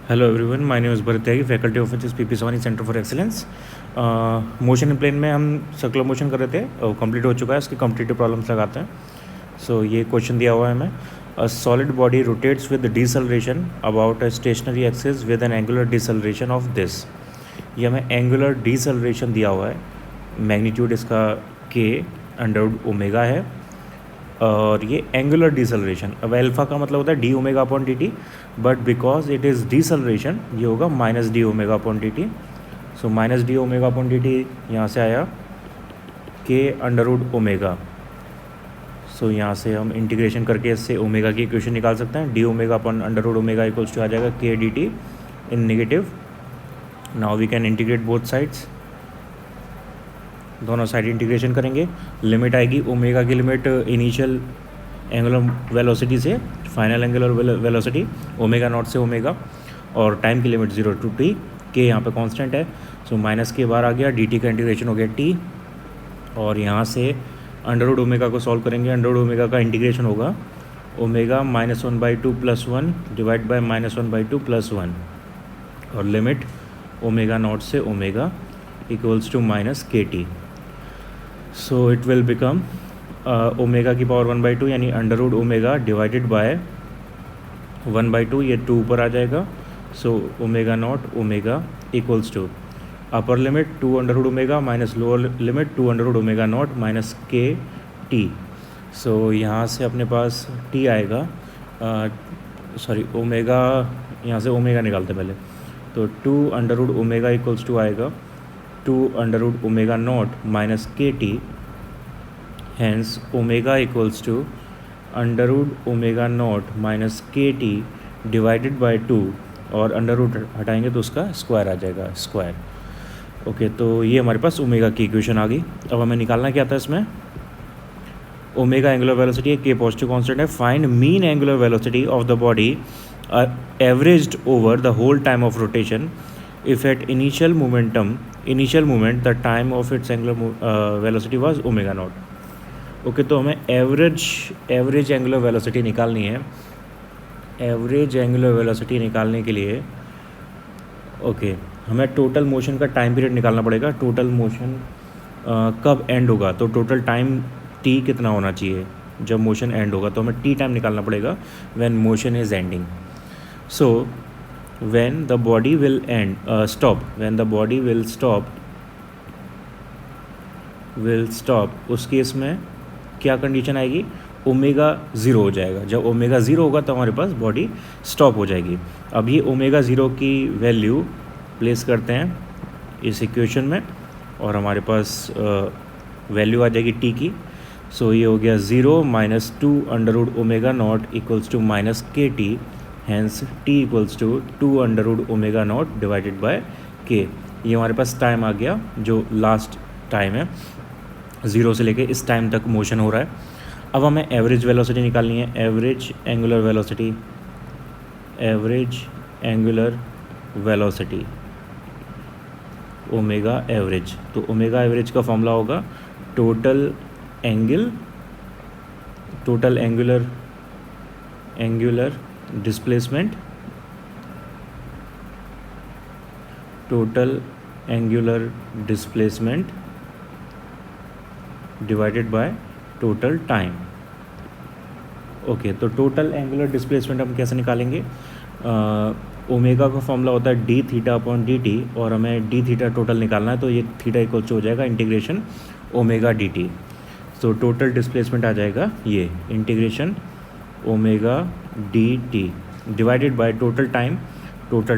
Hello everyone, my name is Bharat Tyagi, faculty of physics, P P Savani centre for excellence. Motion in plane में हम circular motion कर रहे थे और कंप्लीट हो चुका है। इसके कॉम्पिटिटिव प्रॉब्लम्स लगाते हैं। सो ये क्वेश्चन दिया हुआ है हमें। A solid body rotates with deceleration about a stationary axis with an angular deceleration of this. ये हमें एंगुलर डिसलरेशन दिया हुआ है। मैग्नीट्यूड इसका के अंडर ओमेगा है और ये एंगुलर डिसलरेशन। अब अल्फ़ा का मतलब होता है D omega upon D T, but because it is deceleration ये होगा minus D omega upon D t. So minus D omega upon D T यहाँ से आया के अंडरवुड ओमेगा। सो यहाँ से हम इंटीग्रेशन करके इससे ओमेगा की इक्वेशन निकाल सकते हैं। डी ओमेगा अपॉन अंडरवुड ओमेगा इक्वल्स टू आ जाएगा K D T in negative. Now we can integrate both sides. दोनों साइड इंटीग्रेशन करेंगे। लिमिट आएगी ओमेगा की लिमिट इनिशियल एंगुलर वेलोसिटी से final angular velocity omega naught से ओमेगा, और टाइम की लिमिट 0 to t। के यहाँ पे कांस्टेंट है, सो माइनस के बाहर आ गया, डी टी का इंटीग्रेशन हो गया t। और यहाँ से अंडरवुड ओमेगा को सॉल्व करेंगे। अंडरवुड ओमेगा का इंटीग्रेशन होगा ओमेगा -1/2 + 1 डिवाइड बाय -1/2 + 1, और लिमिट ओमेगा नॉट से ओमेगा इक्वल्स टू माइनस के T. So it will become omega की पावर 1/2 यानी अंडरवुड ओमेगा डिवाइडेड बाय 1/2, ये 2 ऊपर आ जाएगा। So omega naught omega equals to upper limit 2 Underwood omega minus lower limit 2 Underwood omega naught minus के T. So यहाँ से अपने पास टी आएगा, ओमेगा, यहाँ से ओमेगा निकालते पहले, तो 2 अंडरवुड ओमेगा इक्वल्स टू आएगा 2 अंडरवुड ओमेगा नॉट माइनस के T. Hence omega equals to underwood omega naught minus के टी डिवाइडेड बाई 2, और अंडरवुड हटाएंगे तो उसका स्क्वायर आ जाएगा, स्क्वायर। ओके, तो ये हमारे पास ओमेगा की इक्वेशन आ गई। अब हमें निकालना क्या था इसमें, ओमेगा एंगुलर वेलोसिटी है, के पॉजिटिव कांस्टेंट है। Find mean angular velocity of the body averaged over the whole time of rotation if at initial moment the time of its angular velocity was omega naught. Okay, तो हमें average angular velocity निकालनी है। Average angular velocity निकालने के लिए हमें total motion का time period निकालना पड़ेगा। टोटल मोशन कब एंड होगा, तो टोटल टाइम टी कितना होना चाहिए जब मोशन एंड होगा, तो हमें टी टाइम निकालना पड़ेगा when motion is ending. So when the body will when the body will stop, उस केस में क्या कंडीशन आएगी, ओमेगा 0 हो जाएगा। जब ओमेगा 0 होगा तो हमारे पास बॉडी स्टॉप हो जाएगी। अब ये ओमेगा 0 की वैल्यू प्लेस करते हैं इस इक्वेशन में, और हमारे पास वैल्यू आ जाएगी टी की। सो ये हो गया 0 - 2 Underwood omega naught equals to minus के T. Hence t equals to 2 Underwood omega naught divided by k. ये हमारे पास टाइम आ गया, जो लास्ट टाइम है 0 से लेके इस टाइम तक मोशन हो रहा है। अब हमें एवरेज वेलोसिटी निकालनी है। Average angular velocity omega average. तो ओमेगा एवरेज का फॉर्मूला होगा total angular displacement divided by total time. Okay, तो टोटल एंगुलर डिस्प्लेसमेंट हम कैसे निकालेंगे, ओमेगा का फॉर्मूला होता है D theta upon D t, और हमें डी थीटा टोटल निकालना है, तो ये थीटा इक्वल्स हो जाएगा integration omega d t. So total displacement आ जाएगा ये integration omega d t divided by total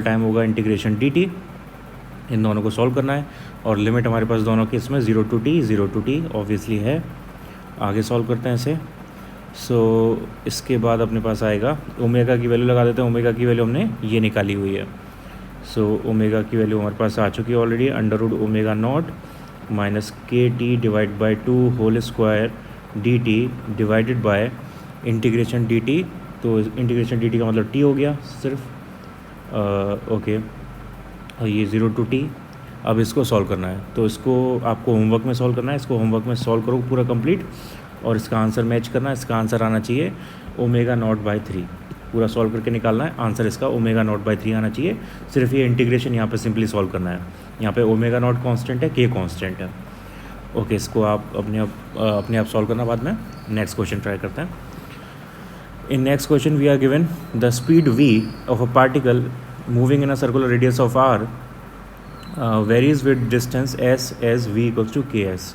time होगा इंटीग्रेशन डी टी। इन दोनों को सॉल्व करना है, और लिमिट हमारे पास दोनों के इसमें 0 to t ऑब्वियसली है। आगे सॉल्व करते हैं इसे। सो इसके बाद अपने पास आएगा ओमेगा की वैल्यू लगा देते हैं। ओमेगा की वैल्यू हमने ये निकाली हुई है। सो ओमेगा की वैल्यू हमारे पास आ चुकी है already, under root omega naught minus के t divide by 2 whole square d t divided by integration d t. तो इंटीग्रेशन डी टी का मतलब टी हो गया सिर्फ। ओके, और ये 0 to t। अब इसको सॉल्व करना है, तो इसको आपको होमवर्क में सॉल्व करना है। इसको होमवर्क में सॉल्व करो पूरा कंप्लीट, और इसका आंसर मैच करना है। इसका आंसर आना चाहिए ओमेगा नॉट बाई 3। पूरा सॉल्व करके निकालना है। आंसर इसका ओमेगा नॉट बाई 3 आना चाहिए। सिर्फ ये इंटीग्रेशन यहाँ पे सिंपली सॉल्व करना है। यहाँ पे ओमेगा नॉट कांस्टेंट है, के कांस्टेंट है। ओके, इसको आप अपने आप सॉल्व करना बाद में। नेक्स्ट क्वेश्चन ट्राई करते हैं। In next question we are given the speed v of a particle moving in a circular radius of r varies with distance s as v equals to ks।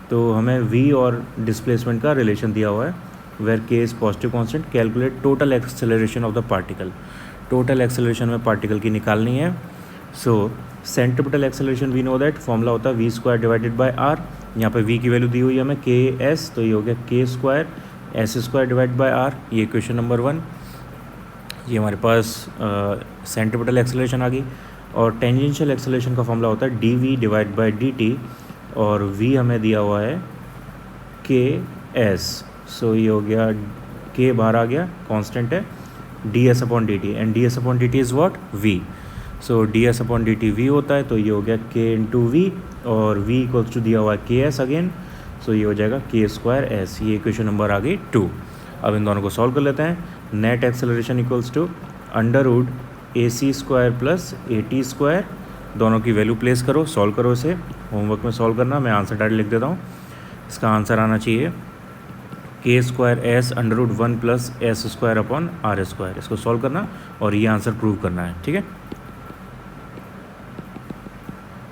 तो हमें v और displacement का relation दिया हुआ है, where k is positive constant. Calculate total acceleration of the particle. Total acceleration में particle की निकालनी है। So centripetal acceleration we know that formula होता है v² डिवाइडेड बाय r। यहाँ पे v की वैल्यू दी हुई है हमें ks, तो ये हो गया k² s² divide by r। ये क्वेश्चन नंबर 1। ये हमारे पास सेंट्रिपिटल एक्सेलरेशन आ गई। और टेंजेंशियल एक्सेलरेशन का फॉर्मूला होता है dv डिवाइड बाय dt, और v हमें दिया हुआ है ks। सो ये हो गया k बाहर आ गया, कांस्टेंट है, ds upon dt, and ds upon dt is what v। So ds upon dt v होता है, तो ये हो गया k इंटू वी, और v इक्वल्स टू दिया हुआ है ks अगेन। सो ये हो जाएगा k²s। ये क्वेश्चन नंबर आ गई 2। अब इन दोनों को सॉल्व कर लेते हैं। Net acceleration equals to under root ac² plus at²। दोनों की वैल्यू प्लेस करो, सॉल्व करो इसे। होमवर्क में सॉल्व करना, मैं आंसर डायरेक्ट लिख देता हूँ। इसका आंसर आना चाहिए k²s √1 plus s² upon r²। इसको सॉल्व करना और ये आंसर प्रूव करना है, ठीक है।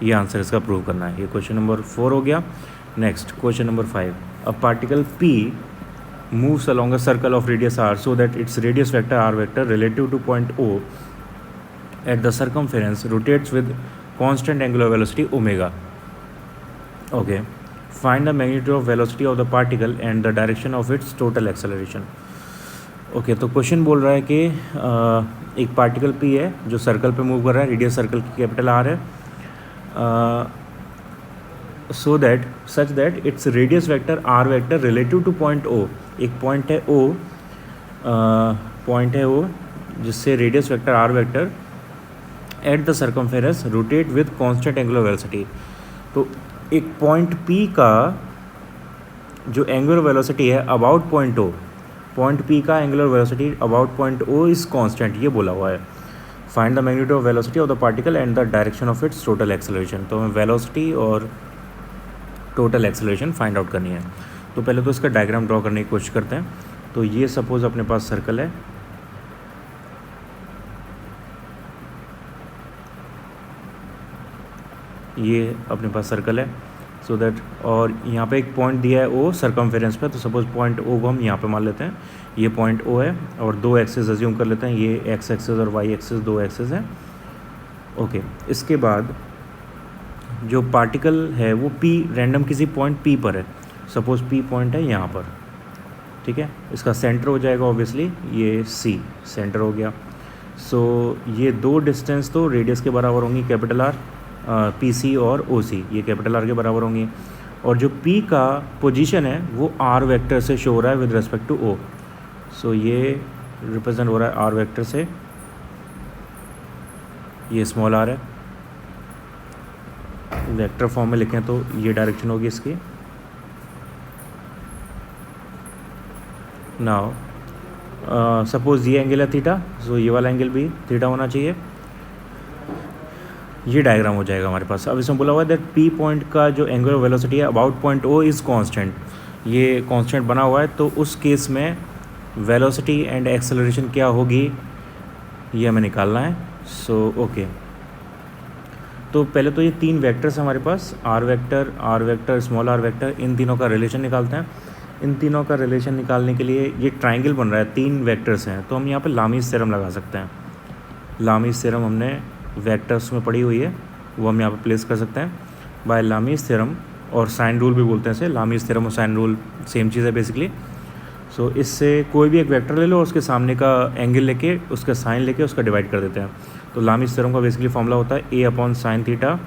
ये आंसर इसका प्रूव करना है। ये क्वेश्चन नंबर 4 हो गया। Next question number 5। A particle p moves along a circle of radius r so that its radius vector r vector relative to point O at the circumference rotates with constant angular velocity omega. Okay. Find the magnitude of velocity of the particle and the direction of its total acceleration. Okay, तो question बोल रहा है कि एक particle p है जो circle पे move कर रहा है, रेडियस सर्कल की कैपिटल r है, so that such that its radius vector r vector relative two point O। एक पॉइंट है O जिससे radius vector r vector at the circumference rotate with constant angular velocity. तो एक point P का जो angular velocity है about point O, point P का angular velocity about point O is constant, ये बोला हुआ है। Find the magnitude of velocity of the particle and the direction of its total acceleration. तो हमें वेलोसिटी और टोटल एक्सेलरेशन फाइंड आउट करनी है। तो पहले तो इसका डायग्राम ड्रॉ करने की कोशिश करते हैं। तो ये सपोज अपने पास सर्कल है, ये अपने पास सर्कल है, सो दैट, और यहाँ पे एक पॉइंट दिया है O सर्कमफेरेंस पे। तो सपोज पॉइंट O को हम यहाँ पे मान लेते हैं, ये पॉइंट O है, और दो एक्सेस अज्यूम कर लेते हैं, ये एक्स एक्सेस और वाई एक्सेस, दो एक्सेस हैं। ओके, इसके बाद जो पार्टिकल है वो P रैंडम किसी पॉइंट P पर है। सपोज P पॉइंट है यहाँ पर, ठीक है। इसका सेंटर हो जाएगा ऑब्वियसली, ये C सेंटर हो गया। सो ये दो डिस्टेंस तो रेडियस के बराबर होंगी, कैपिटल R, PC और OC, ये कैपिटल R के बराबर होंगी। और जो P का पोजीशन है वो R वेक्टर से शो हो रहा है विद रिस्पेक्ट टू O। सो ये रिप्रेजेंट हो रहा है R वेक्टर से, ये स्मॉल r है। वेक्टर फॉर्म में लिखें तो ये डायरेक्शन होगी इसकी। नाउ सपोज ये एंगल है थीटा, सो ये वाला एंगल भी थीटा होना चाहिए। ये डायग्राम हो जाएगा हमारे पास। अब इसमें बोला हुआ है दैट P पॉइंट का जो एंगुलर वेलोसिटी है about point O is constant, ये कांस्टेंट बना हुआ है। तो उस केस में वेलोसिटी एंड एक्सेलरेशन क्या होगी ये हमें निकालना है। सो ओके, तो पहले तो ये तीन वेक्टर्स हमारे पास, r vector, small r vector, इन तीनों का रिलेशन निकालते हैं। इन तीनों का रिलेशन निकालने के लिए ये ट्राइंगल बन रहा है, तीन वेक्टर्स हैं, तो हम यहाँ पे लामीज़ थ्योरम लगा सकते हैं। लामीज़ थ्योरम हमने वेक्टर्स में पढ़ी हुई है, वो हम यहाँ पे प्लेस कर सकते हैं बाय लामीज़ थ्योरम, और साइन रूल भी बोलते हैं इसे। लामीज़ थ्योरम और साइन रूल सेम चीज़ है बेसिकली। सो इससे कोई भी एक वेक्टर ले लो, उसके सामने का एंगल लेके, उसका साइन लेके उसका डिवाइड कर देते हैं। तो लामीज़ थ्योरम का बेसिकली फॉर्मूला होता है A upon sine theta,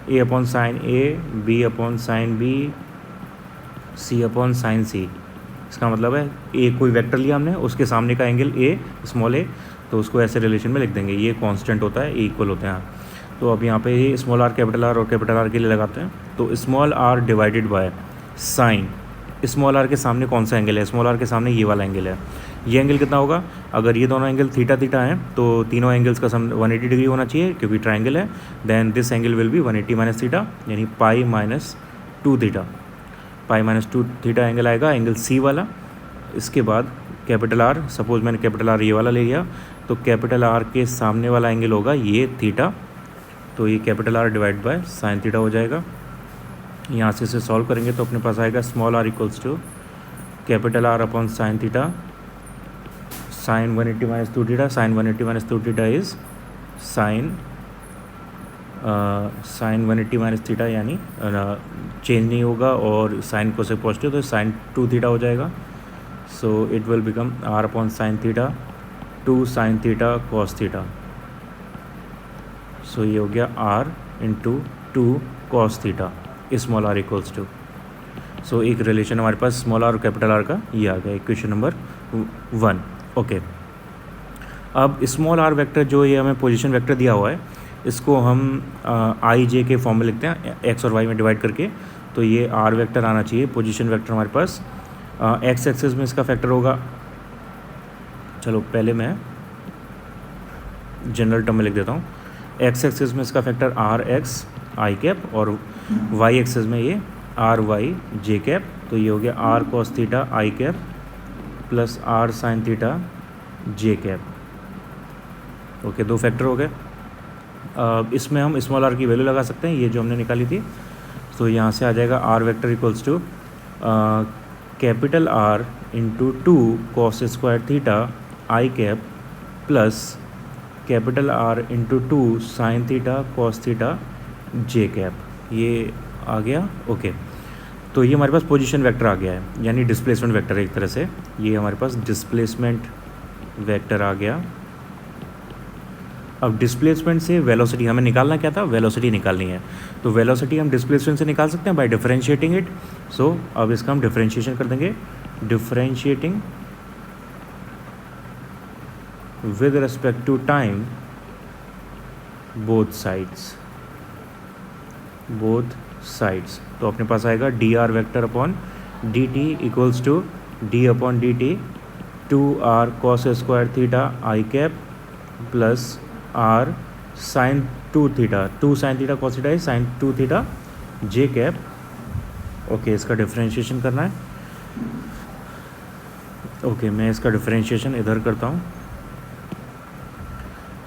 A upon sine A, B upon sine B, C upon sine C। इसका मतलब है A कोई वेक्टर लिया हमने, उसके सामने का एंगल A, स्मॉल a, तो उसको ऐसे रिलेशन में लिख देंगे, ये कांस्टेंट होता है, A इक्वल होते हैं। तो अब यहाँ पे ये स्मॉल r कैपिटल R और कैपिटल R के लिए लगाते हैं। तो small r divided by sine, small r के सामने कौन सा एंगल है, स्मॉल r के सामने ये वाला एंगल है, ये एंगल कितना होगा, अगर ये दोनों एंगल थीटा थीटा हैं तो तीनों एंगल्स का सम 180 डिग्री होना चाहिए क्योंकि ट्राइंगल है। Then this angle will be 180 minus theta, यानी pi minus 2 theta, pi minus 2 theta angle आएगा, एंगल सी वाला। इसके बाद कैपिटल आर, सपोज मैंने कैपिटल आर ये वाला ले लिया, तो कैपिटल आर के सामने वाला एंगल होगा ये थीटा, तो ये capital R divide by sine theta हो जाएगा। यहाँ से इसे सॉल्व करेंगे तो अपने पास आएगा small are equals to capital R upon sine theta, sine 180 minus 2 theta, sine 180 minus 2 theta is sine 180 minus theta, यानी चेंज नहीं होगा और साइन को से पॉजिटिव तो साइन 2 थीटा हो जाएगा। So it will become R upon sine theta 2 sine theta cos theta. So ये हो गया R into 2 cos theta small are equals to. So एक रिलेशन हमारे पास स्मॉल आर और कैपिटल आर का ये आ गया इक्वेशन नंबर 1। ओके, अब स्मॉल आर वेक्टर जो ये हमें पोजीशन वेक्टर दिया हुआ है, इसको हम आई जे के फॉर्म में लिखते हैं एक्स और वाई में डिवाइड करके। तो ये आर वेक्टर आना चाहिए पोजीशन वेक्टर हमारे पास। एक्स एक्सिस में इसका फैक्टर होगा, चलो पहले मैं जनरल टर्म में लिख देता हूँ। एक्स एक्सिस में इसका factor R X I cap और वाई एक्सिस में ये आर वाई जे कैप। तो ये हो गया आर कॉस थीटा आई cap plus R sine theta जे कैप। ओके, दो फैक्टर हो गए। इसमें हम स्मॉल आर की वैल्यू लगा सकते हैं, ये जो हमने निकाली थी। तो यहाँ से आ जाएगा R vector equals to capital R into 2 cos square theta I cap plus capital R into 2 sine theta cos theta J cap. ये आ गया। ओके, तो ये हमारे पास पोजीशन वेक्टर आ गया है, यानी डिस्प्लेसमेंट वेक्टर है एक तरह से। ये हमारे पास डिस्प्लेसमेंट वेक्टर आ गया। अब डिस्प्लेसमेंट से वेलोसिटी हमें निकालना क्या था, वेलोसिटी निकालनी है। तो वेलोसिटी हम डिस्प्लेसमेंट से निकाल सकते हैं बाय डिफरेंशिएटिंग इट। सो अब इसका हम डिफरेंशिएशन कर देंगे, differentiating with respect to time both sides. तो अपने पास आएगा D are vector upon D T equals to D upon D T 2 R cos square theta I cap plus R sine 2 theta, 2 sine theta cos theta sine 2 theta J cap. Okay, इसका differentiation करना है। Okay, मैं इसका differentiation इधर करता हूँ।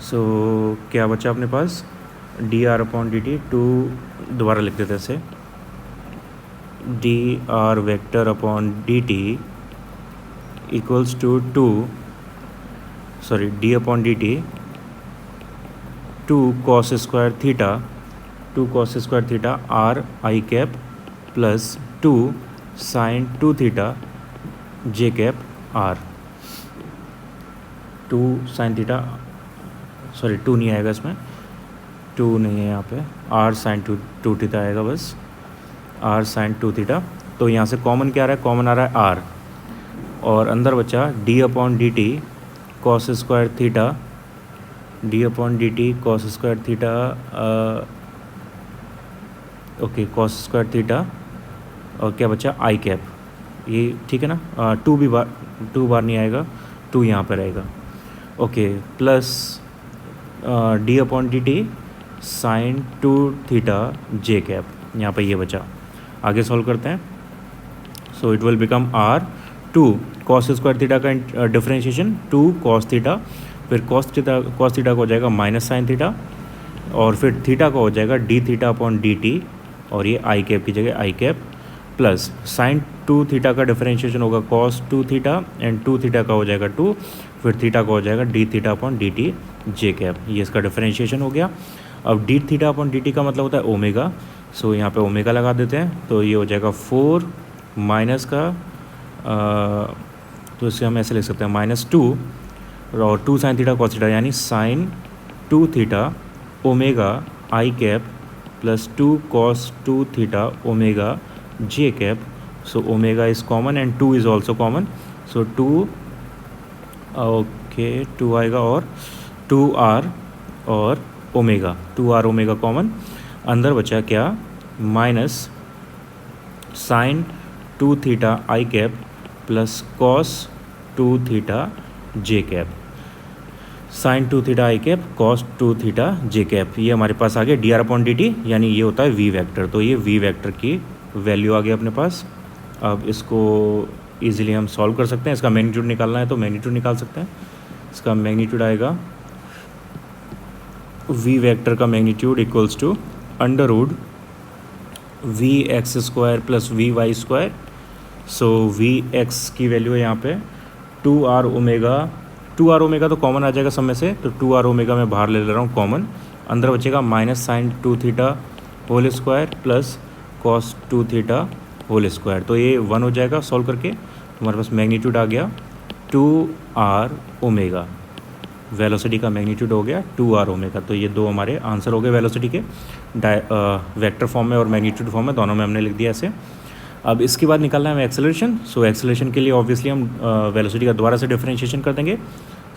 सो क्या बचा अपने पास, d r upon D T 2, दोबारा लिख देते ऐसे, d are vector upon D T equals to D upon D T 2 cos square theta R i cap plus 2 sine 2 theta J cap R. 2 sine theta, 2 नहीं आएगा इसमें, 2 नहीं है यहाँ पे, आर साइन 2 थीटा आएगा बस, आर साइन 2 थीटा। तो यहाँ से कॉमन क्या आ रहा है, कॉमन आ रहा है आर, और अंदर बचा D upon D T cos square theta, D upon D T cos square theta, okay cos square theta, और क्या बचा आई कैप। ये ठीक है ना, 2 बार नहीं आएगा, 2 यहाँ पर रहेगा। Okay, plus d upon D t sine 2 theta जे कैप, यहाँ पर ये बचा। आगे सॉल्व करते हैं। So it will become R 2 cos square theta का डिफरेंशिएशन 2 कॉस थीटा, फिर कॉस थीटा का हो जाएगा माइनस साइन थीटा, और फिर थीटा का हो जाएगा d theta upon D t, और ये आई कैप की जगह i cap, plus sine 2 theta का डिफरेंशिएशन होगा कॉस 2 थीटा, एंड 2 थीटा का हो जाएगा 2, फिर थीटा का हो जाएगा d theta upon D t j cap. ये इसका डिफरेंशिएशन हो गया। अब d theta upon D t का मतलब होता है ओमेगा। सो यहाँ पे ओमेगा लगा देते हैं, तो ये हो जाएगा 4 माइनस का, तो इसे हम ऐसे लिख सकते हैं -2 और 2 साइन थीटा कॉस थीटा, यानी sine 2 theta omega I cap plus 2 cos 2 theta omega J cap. So omega is common and 2 is also common, so 2 okay 2 आएगा, और 2r और ओमेगा, 2r ओमेगा कॉमन। अंदर बचा क्या, माइनस साइन 2 थीटा आई cap plus cos two theta जे cap, sine two theta आई cap cos two theta जे cap. ये हमारे पास आ गया d r upon D t, यानी ये होता है वी वेक्टर। तो ये वी वेक्टर की वैल्यू आ गई अपने पास। अब इसको इजीली हम सॉल्व कर सकते हैं। इसका मैग्नीट्यूड निकालना है तो मैग्नीट्यूड निकाल सकते हैं। इसका मैग्नीट्यूड आएगा वी वेक्टर का magnitude equals to under root V X square plus V Y square. So V X की वैल्यू है यहाँ पे टू आर ओमेगा तो कॉमन आ जाएगा सब में से, तो टू आर ओमेगा मैं बाहर ले रहा हूँ कॉमन, अंदर बचेगा minus sine two theta whole square plus cos two theta whole square. तो ये 1 हो जाएगा सॉल्व करके। तो हमारे पास मैग्नीट्यूड आ गया 2r ओमेगा, वेलोसिटी का मैग्नीट्यूड हो गया 2r ओमेगा। तो ये दो हमारे आंसर हो गए वेलोसिटी के, वेक्टर फॉर्म में और मैग्नीट्यूड फॉर्म में, दोनों में हमने लिख दिया ऐसे। अब इसके बाद निकालना है हमें एक्सेलरेशन। सो एक्सेलरेशन के लिए ऑब्वियसली हम वेलोसिटी का दोबारा से डिफरेंशिएशन कर देंगे।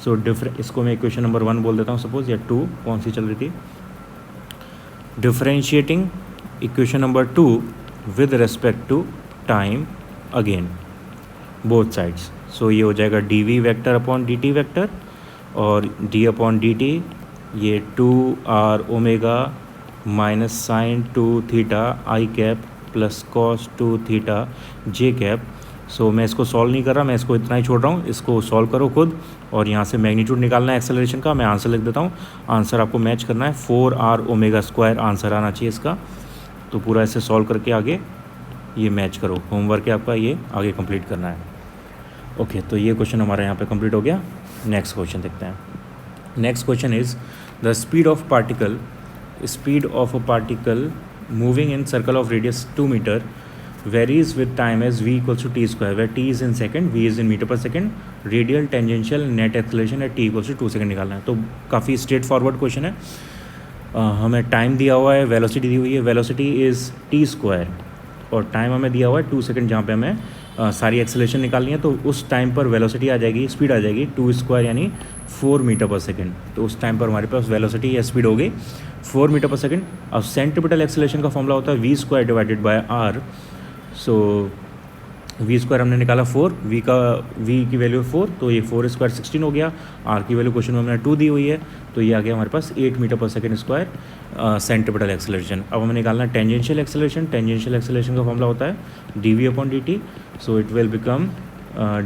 सो इसको मैं इक्वेशन नंबर 1 बोल देता हूँ सपोज, या 2 कौन सी चल रही थी, differentiating equation number 2 with respect to time again both sides. So ये हो जाएगा d v vector upon D t vector, और डी अपॉन डी टी ये 2r omega minus sine two theta आई cap plus cos two theta जे cap. So मैं इसको solve नहीं कर रहा, मैं इसको इतना ही छोड़ रहा हूँ, इसको सॉल्व करो खुद। और यहाँ से मैग्नीट्यूड निकालना है एक्सेलरेशन का। मैं आंसर लिख देता हूँ, आंसर आपको मैच करना है 4r ओमेगा स्क्वायर आंसर आना चाहिए इसका। तो पूरा ऐसे सॉल्व करके आगे ये मैच करो, होमवर्क है आपका, ये आगे कंप्लीट करना है। ओके, तो ये क्वेश्चन हमारा यहाँ पे कंप्लीट हो गया। नेक्स्ट क्वेश्चन देखते हैं। Next question is the speed of a particle moving in circle of radius 2 metre varies with time as v equals to t square, where t is in second, v is in meter per second, radial tangential net acceleration at t equals to 2 second निकालना है। तो काफ़ी straight forward question है। हमें time दिया हुआ है, velocity दी हुई है, वेलोसिटी इज़ टी स्क्वायर, और टाइम हमें दिया हुआ है 2 सेकेंड, जहाँ पे हमें सारी एक्सेलरेशन निकालनी है। तो उस टाइम पर वेलोसिटी आ जाएगी, स्पीड आ जाएगी 2 स्क्वायर यानी 4 मीटर पर सेकेंड। तो उस टाइम पर हमारे पास वेलोसिटी या स्पीड हो गई 4 मीटर पर सेकेंड। अब सेंट्रीपिटल एक्सेलरेशन का फॉर्मूला होता है v square divided by r. So v square हमने निकाला 4, वी की वैल्यू 4, तो ये 4 स्क्वायर 16 हो गया। आर की वैल्यू क्वेश्चन में हमने 2 दी हुई है, तो ये आ गया हमारे पास 8 metre per second square centripetal acceleration. अब हमें निकालना है टेंजेंशियल एक्सेलरेशन। टेंजेंशियल एक्सेलरेशन का फॉर्मूला होता है d v upon D t. So it will become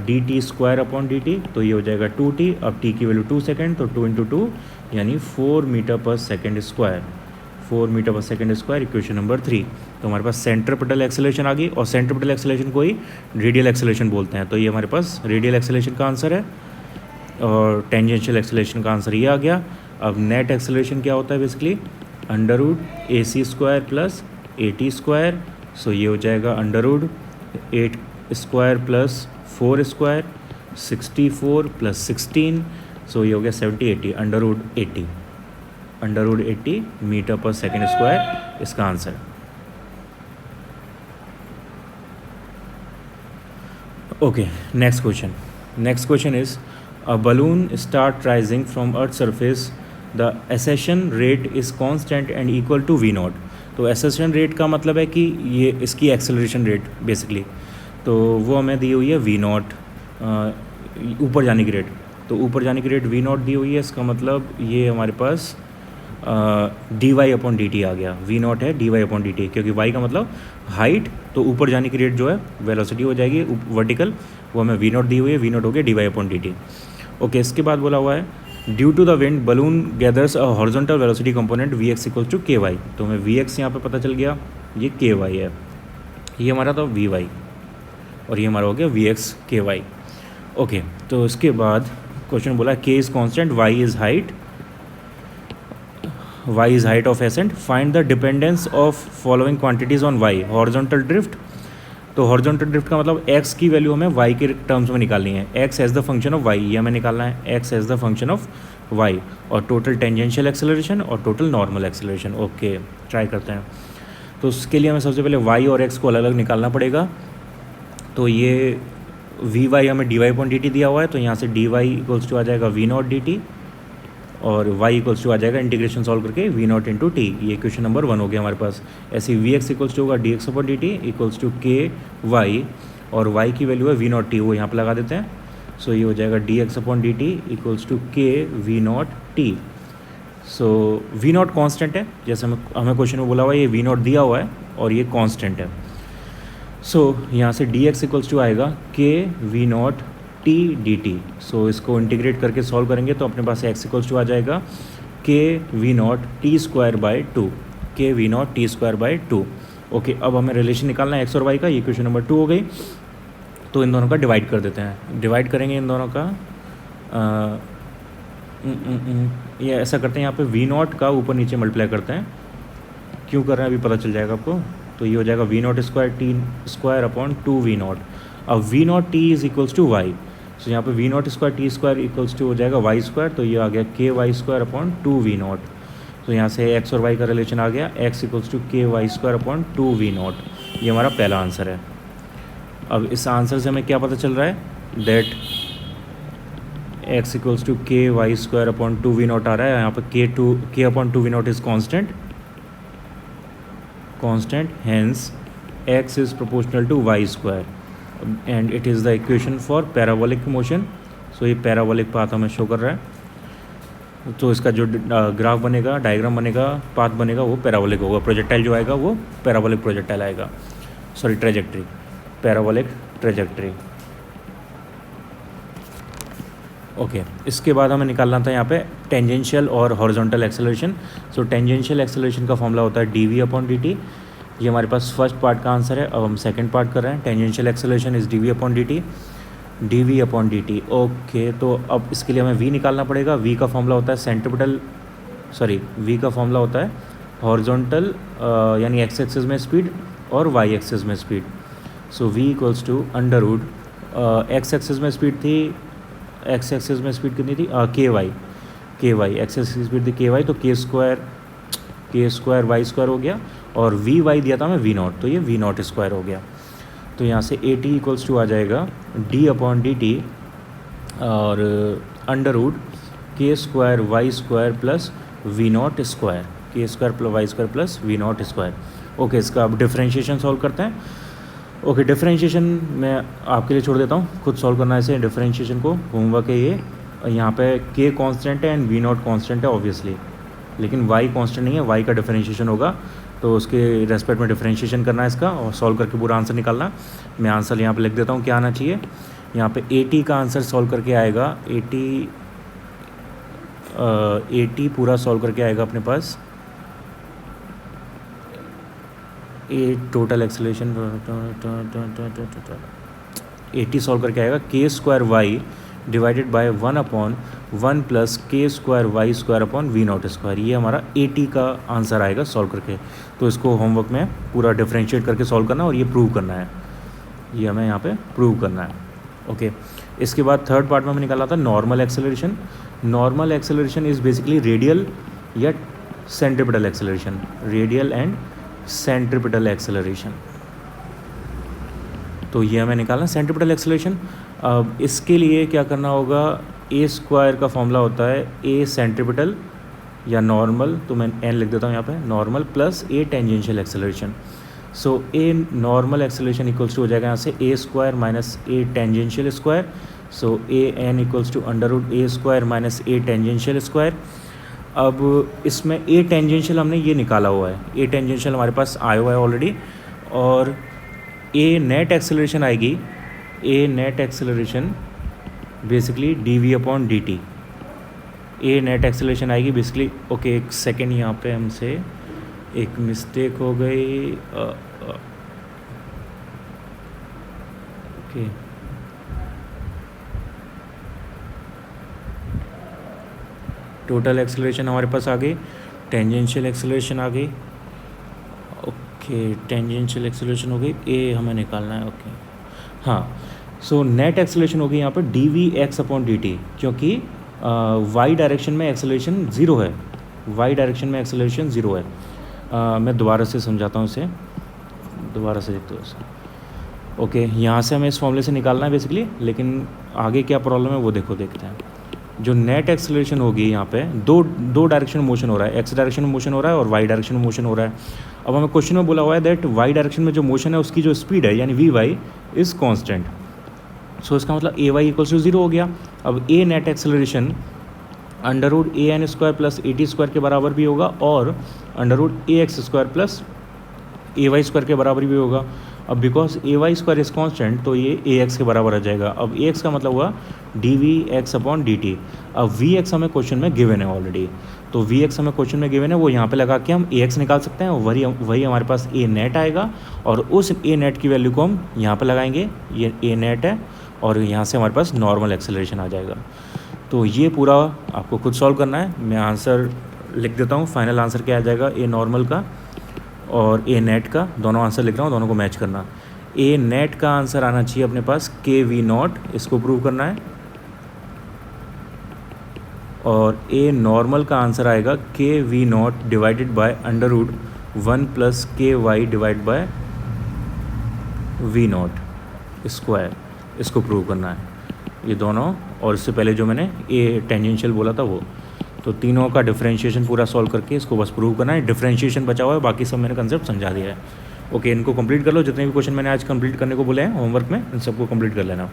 d t square upon D t, तो ये हो जाएगा 2t। अब t की वैल्यू 2 सेकेंड, तो 2 × 2 यानी 4 metre per second square, 4 metre per second square, equation number 3। तो हमारे पास सेंट्रीपिटल एक्सेलरेशन आ गई, और सेंट्रीपिटल एक्सेलरेशन को ही रेडियल एक्सेलरेशन बोलते हैं। तो ये हमारे पास रेडियल एक्सेलरेशन का आंसर है, और टेंजेंशियल एक्सेलरेशन का आंसर ये आ गया। अब नेट एक्सेलरेशन क्या होता है, basically under root a c square plus a t square. So ये हो जाएगा under root 8 square plus 4 square, 64 plus 16। So ये हो गया 70 80, अंडर रूट 80 मीटर पर सेकेंड स्क्वायर इसका answer. Okay, next question is a balloon start rising from earth surface, the ascension rate is constant and equal to v naught. तो ascension rate का मतलब है कि ये इसकी एक्सेलरेशन रेट बेसिकली, तो वो हमें दी हुई है वी नॉट, ऊपर जाने की रेट। तो ऊपर जाने की रेट वी नॉट दी हुई है, इसका मतलब ये हमारे पास d y upon D t आ गया। वी नॉट है d y upon D t, क्योंकि वाई का मतलब हाइट, तो ऊपर जाने की रेट जो है वेलोसिटी हो जाएगी वर्टिकल, वो हमें वी नॉट दी हुई है, वी नॉट हो गया d y upon D t. Okay, इसके बाद बोला हुआ है due to the wind balloon gathers a horizontal velocity component v x equal to k y. तो हमें वी एक्स यहाँ पर पता चल गया, ये के वाई है, ये हमारा था वी वाई, और ये हमारा हो गया v x k y. Okay, तो इसके बाद क्वेश्चन बोला k is constant, y is height of ascent, find the dependence of following quantities on y. Horizontal drift, तो हॉरिजॉन्टल ड्रिफ्ट का मतलब x की वैल्यू हमें y के टर्म्स में निकालनी है, x as the function of y, ये हमें निकालना है x as the function of y, और टोटल टेंजेंशियल एक्सेलरेशन और total normal acceleration. Okay, try करते हैं। तो उसके लिए हमें सबसे पहले y और x को अलग अलग निकालना पड़ेगा। तो ये वी वाई हमें d y upon D t दिया हुआ है, तो यहाँ से डी वाई इक्वल्स टू आ जाएगा वी नॉट डी टी, और y इक्वल्स टू आ जाएगा इंटीग्रेशन सॉल्व करके वी नॉट इंटू टी। ये क्वेश्चन नंबर 1 हो गया हमारे पास। ऐसे वी एक्स इक्वल्स टू होगा d x upon D T equals to k y, और y की वैल्यू है वी नॉट टी, वो यहाँ पर लगा देते हैं। सो ये हो जाएगा d x upon D T equals to k v naught t. So v naught constant है, जैसे हमें क्वेश्चन में बोला हुआ है ये वी नॉट दिया हुआ है और ये कॉन्स्टेंट है। सो यहाँ से डी एक्स इक्वल्स टू आएगा k v naught t d t. So इसको इंटीग्रेट करके सॉल्व करेंगे तो अपने पास एक्स इक्वल्स टू आ जाएगा k v naught t square by two, k v naught t square by two. Okay, अब हमें रिलेशन निकालना है एक्स और वाई का। ये क्वेश्चन नंबर 2 हो गई। तो इन दोनों का डिवाइड कर देते हैं, डिवाइड करेंगे इन दोनों का। ये ऐसा करते हैं, यहाँ पे वी नॉट का ऊपर नीचे मल्टीप्लाई करते हैं। क्यों कर रहे हैं अभी पता चल जाएगा आपको। तो ये हो जाएगा v naught square t square upon two v naught. अब v naught t is equals to y, so यहाँ पे v naught square t square equals to हो जाएगा वाई स्क्वायर। तो ये आ गया k y square upon two v naught. तो यहाँ से एक्स और वाई का रिलेशन आ गया, x equals to k y square upon two v not. ये हमारा पहला आंसर है। अब इस आंसर से हमें क्या पता चल रहा है, that x equals to k y square upon two v naught आ रहा है। यहाँ पर k upon two v naught is constant, hence x is proportional to y square and it is the equation for parabolic motion। सो ये parabolic path हमें show कर रहा है। तो इसका जो ग्राफ बनेगा, डायग्राम बनेगा, पाथ बनेगा वो पैराबोलिक होगा। प्रोजेक्टाइल जो आएगा वो पैराबोलिक प्रोजेक्टाइल आएगा, sorry trajectory, parabolic trajectory. Okay, इसके बाद हमें निकालना था यहाँ पे टेंजेंशियल और horizontal acceleration. So tangential acceleration का फॉर्मूला होता है d v upon D t. ये हमारे पास फर्स्ट पार्ट का आंसर है। अब हम सेकंड पार्ट कर रहे हैं। Tangential acceleration is d v upon D t, d v upon D t. Okay, तो अब इसके लिए हमें वी निकालना पड़ेगा। वी का फॉर्मूला होता है सेंट्रिपिटल, सॉरी वी का फॉर्मूला होता है हॉरिजॉन्टल यानी एक्स एक्सिस में स्पीड और वाई एक्सिस में speed. So v equals to under root x axis में स्पीड थी, एक्स एक्सिस में स्पीड कितनी थी, के वाई एक्स एक्सिस की स्पीड थी के वाई, तो के स्क्वायर वाई स्क्वायर हो गया और वी वाई दिया था हमें वी नॉट, तो ये वी नॉट स्क्वायर हो गया। तो यहाँ से ए टी इक्वल्स टू आ जाएगा डी अपॉन डी टी और under root k square y square plus v naught square, k square plus y square plus v naught square. Okay, इसका अब डिफरेंशिएशन सॉल्व करते हैं। ओके, डिफरेंशिएशन मैं आपके लिए छोड़ देता हूँ, खुद सॉल्व करना है इसे डिफरेंशिएशन को, होमवर्क है ये। यहाँ पे के कांस्टेंट है एंड वी नॉट कांस्टेंट है ऑब्वियसली, लेकिन वाई कांस्टेंट नहीं है, वाई का डिफरेंशिएशन होगा तो उसके रेस्पेक्ट में डिफरेंशिएशन करना है इसका और सॉल्व करके पूरा आंसर निकालना। मैं आंसर यहाँ पे लिख देता हूँ क्या आना चाहिए। यहाँ पे 80 का आंसर सॉल्व करके आएगा, 80 पूरा सॉल्व करके आएगा अपने पास। ए टोटल एक्सेलरेशन 80 सॉल्व करके आएगा k square y divided by 1/1 plus k square y square upon v naught square. ये हमारा 80 का आंसर आएगा सॉल्व करके। तो इसको होमवर्क में पूरा डिफरेंशिएट करके सॉल्व करना और ये प्रूव करना है, ये हमें यहाँ पे प्रूव करना है। ओके, इसके बाद थर्ड पार्ट में हमें निकाला था normal acceleration. Normal acceleration is basically radial या centripetal acceleration, radial and centripetal acceleration. तो ये हमें निकालना सेंट्रिपिटल एक्सेलरेशन। अब इसके लिए क्या करना होगा, ए स्क्वायर का फॉर्मूला होता है ए सेंट्रिपिटल या नॉर्मल, तो मैं एन लिख देता हूँ यहाँ पे, normal plus a tangential acceleration. So a normal acceleration equals to हो जाएगा यहाँ से a square minus a tangential square. So a n equals to under root a square minus a tangential square. अब इसमें ए टेंजेंशियल हमने ये निकाला हुआ है, ए टेंजेंशियल हमारे पास आया हुआ है ऑलरेडी, और ए नेट एक्सेलरेशन आएगी, a net acceleration basically d v upon D t, a net acceleration आएगी बेसिकली। ओके, एक सेकेंड, यहाँ पे हमसे एक मिस्टेक हो गई। ओके, टोटल एक्सेलरेशन हमारे पास आ गई, टेंजेंशियल एक्सेलरेशन आ गई। ओके, टेंजेंशियल एक्सेलरेशन हो गई, ए हमें निकालना है। ओके, हाँ, सो नेट एक्सेलरेशन हो गई यहाँ पर d v x upon D t, क्योंकि वाई डायरेक्शन में एक्सेलरेशन ज़ीरो है, वाई डायरेक्शन में एक्सेलरेशन ज़ीरो है। मैं दोबारा से समझाता हूँ इसे, दोबारा से देखते हो इसे। ओके, यहाँ से हमें इस फॉर्मूले से निकालना है बेसिकली, लेकिन आगे क्या प्रॉब्लम है वो देखते हैं। जो नेट एक्सेलरेशन होगी यहाँ पे दो डायरेक्शन में मोशन हो रहा है, एक्स डायरेक्शन में मोशन हो रहा है और वाई डायरेक्शन में मोशन हो रहा है। अब हमें क्वेश्चन में बोला हुआ है दैट वाई डायरेक्शन में जो मोशन है उसकी जो स्पीड है यानी वी वाई इज़ कॉन्स्टेंट। सो इसका मतलब ए वाई इक्वल्स टू 0 हो गया। अब a net acceleration under root a n square plus a t square के बराबर भी होगा और under root a x square plus a y square के बराबर भी होगा। अब because a y square is constant तो ये ए एक्स के बराबर आ जाएगा। अब ए एक्स का मतलब हुआ d v x upon D t. अब वी एक्स हमें क्वेश्चन में गिवन है ऑलरेडी, तो वी एक्स हमें क्वेश्चन में गिवन है, वो यहाँ पे लगा के हम ए एक्स निकाल सकते हैं। वही हमारे पास ए नेट आएगा और उस ए नेट की वैल्यू को हम यहाँ पे लगाएंगे, ये ए नेट है और यहाँ से हमारे पास नॉर्मल एक्सेलरेशन आ जाएगा। तो ये पूरा आपको खुद सॉल्व करना है। मैं आंसर लिख देता हूँ, फाइनल आंसर क्या आ जाएगा ए नॉर्मल का और ए नेट का, दोनों आंसर लिख रहा हूँ, दोनों को मैच करना। ए नेट का आंसर आना चाहिए अपने पास के वी नॉट, इसको प्रूव करना है, और ए नॉर्मल का आंसर आएगा k v naught divided by under root 1 plus k y divide by v naught square, इसको प्रूव करना है ये दोनों। और इससे पहले जो मैंने ए टेंजेंशियल बोला था वो, तो तीनों का डिफरेंशिएशन पूरा सॉल्व करके इसको बस प्रूव करना है। डिफरेंशिएशन बचा हुआ है, बाकी सब मैंने कंसेप्ट समझा दिया है। ओके, इनको कंप्लीट कर लो, जितने भी क्वेश्चन मैंने आज कंप्लीट करने को बोले हैं होमवर्क में, इन सबको कंप्लीट कर लेना।